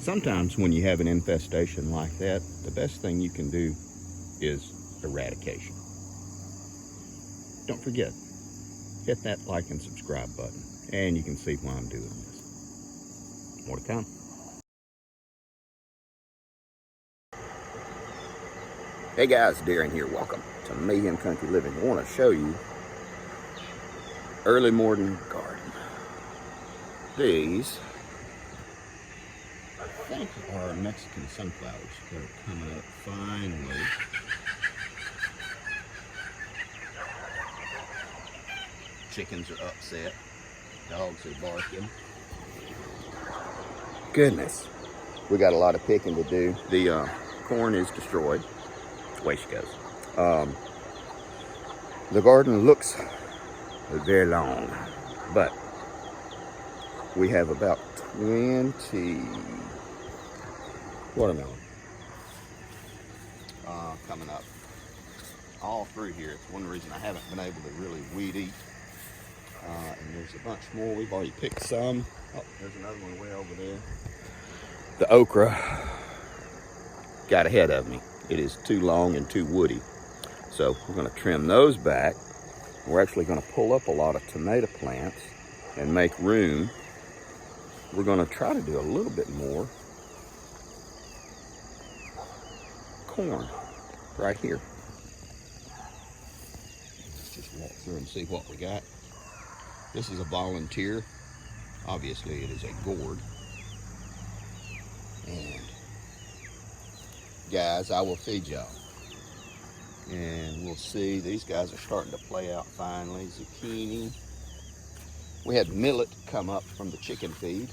sometimes when you have an infestation like that, the best thing you can do is eradication. Don't forget, hit that like and subscribe button, and you can see why I'm doing this. More to come. Hey guys, Darren here. Welcome to Mayhem Country Living. I want to show you early morning garden. These, I think, are Mexican sunflowers that are coming up finally. Chickens are upset. Dogs are barking. Goodness, we got a lot of picking to do. The corn is destroyed. Way she goes. The garden looks very long, but we have about 20 watermelon coming up all through here. It's one reason I haven't been able to really weed eat. And there's a bunch more. We've already picked some. Oh, there's another one way over there. The okra got ahead of me. It is too long and too woody. So we're going to trim those back. We're actually going to pull up a lot of tomato plants and make room. We're going to try to do a little bit more corn right here. Let's just walk through and see what we got. This is a volunteer. Obviously it is a gourd. And guys, I will feed y'all. And we'll see, these guys are starting to play out finally. Zucchini. We had millet come up from the chicken feed.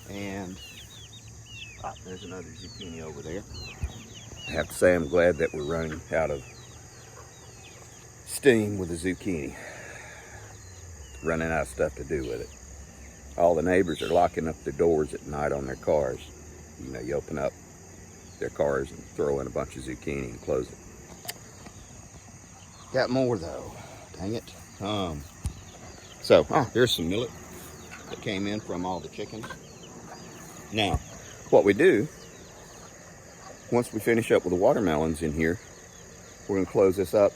And there's another zucchini over there. I have to say I'm glad that we're running out of steam with the zucchini. Running out of stuff to do with it. All the neighbors are locking up their doors at night on their cars. You know, you open up their cars and throw in a bunch of zucchini and close it. Got more though, dang it. Here's some millet that came in from all the chickens. Now, what we do, once we finish up with the watermelons in here, we're gonna close this up.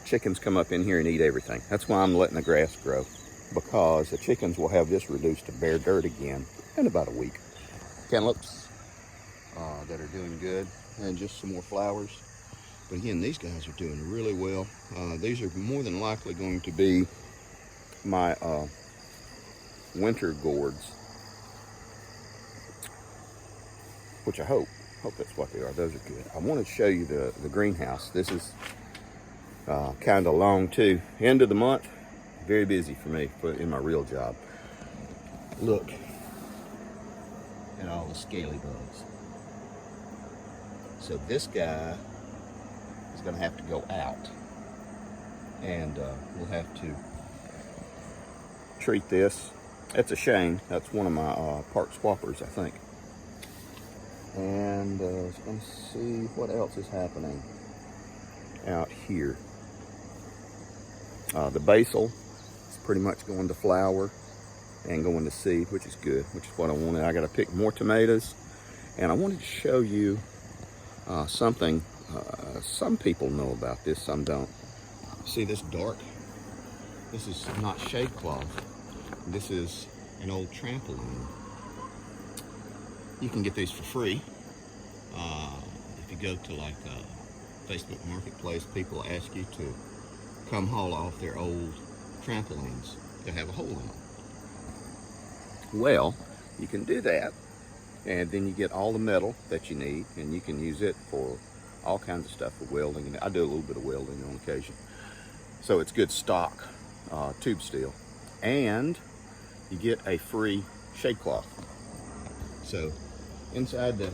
Chickens come up in here and eat everything. That's why I'm letting the grass grow, because the chickens will have this reduced to bare dirt again in about a week. Cantaloupes that are doing good, and just some more flowers. But again, these guys are doing really well. These are more than likely going to be my winter gourds, which I hope that's what they are. Those are good. I want to show you the greenhouse. This is kind of long too. End of the month, very busy for me in my real job. Look at all the scaly bugs. So this guy is going to have to go out, and we'll have to treat this. That's a shame. That's one of my park swappers, I think. And let's see what else is happening out here. The basil is pretty much going to flower and going to seed, which is good, which is what I wanted. I got to pick more tomatoes, and I wanted to show you something. Some people know about this, some don't. See this dark? This is not shade cloth. This is an old trampoline. You can get these for free. If you go to like Facebook Marketplace, people ask you to come haul off their old trampolines that have a hole in them. Well, you can do that, and then you get all the metal that you need, and you can use it for all kinds of stuff, for welding. And I do a little bit of welding on occasion. So it's good stock tube steel, and you get a free shade cloth. So inside the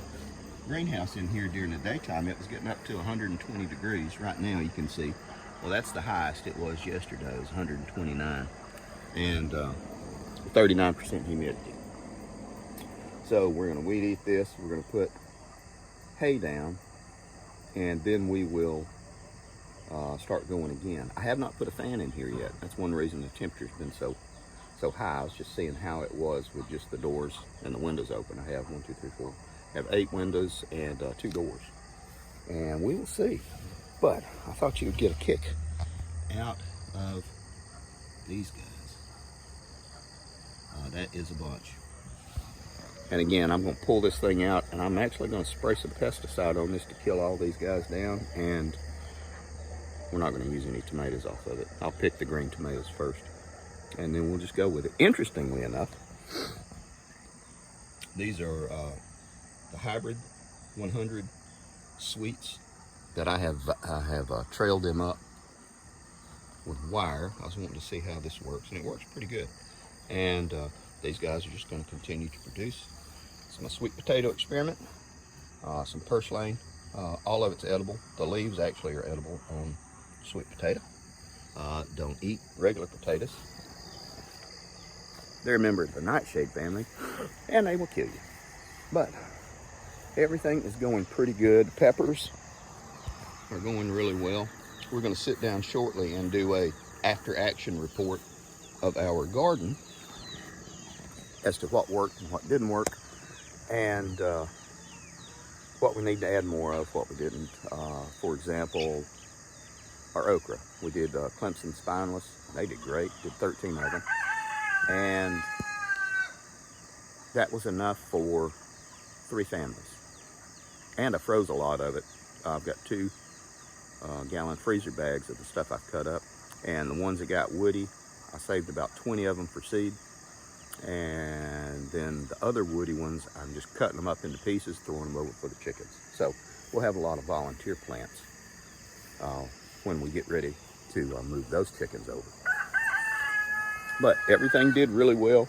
greenhouse in here during the daytime, it was getting up to 120 degrees. Right now you can see, well, that's the highest it was yesterday. It was 129, and 39% humidity. So we're going to weed eat this. We're going to put hay down, and then we will start going again. I have not put a fan in here yet. That's one reason the temperature's been so so high. I was just seeing how it was with just the doors and the windows open. I have 1, 2, 3, 4. I have 8 windows and 2 doors. And we will see. But I thought you would get a kick out of these guys. That is a bunch. And again, I'm going to pull this thing out, and I'm actually going to spray some pesticide on this to kill all these guys down. And we're not going to use any tomatoes off of it. I'll pick the green tomatoes first, and then we'll just go with it. Interestingly enough, these are the hybrid 100 sweets that I have trailed them up with wire. I was wanting to see how this works, and it works pretty good. And these guys are just going to continue to produce. It's my sweet potato experiment, some purslane. All of it's edible. The leaves actually are edible on sweet potato. Don't eat regular potatoes. They're a member of the nightshade family, and they will kill you. But everything is going pretty good. Peppers are going really well. We're going to sit down shortly and do a after action report of our garden as to what worked and what didn't work, and what we need to add more of, what we didn't. For example, our okra. We did Clemson spineless. They did great. Did 13 of them. And that was enough for 3 families. And I froze a lot of it. I've got 2 gallon freezer bags of the stuff I've cut up. And the ones that got woody, I saved about 20 of them for seed. And then the other woody ones, I'm just cutting them up into pieces, throwing them over for the chickens. So we'll have a lot of volunteer plants when we get ready to move those chickens over. But everything did really well.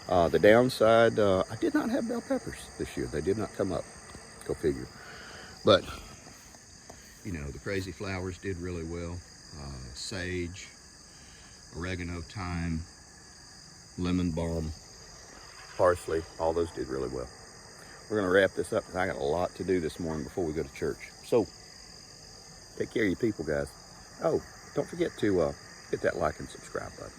The downside, I did not have bell peppers this year. They did not come up. Go figure. But, you know, the crazy flowers did really well. Sage, oregano, thyme, lemon balm, parsley, all those did really well. We're going to wrap this up because I got a lot to do this morning before we go to church. So, take care of you people, guys. Oh, don't forget to hit that like and subscribe button.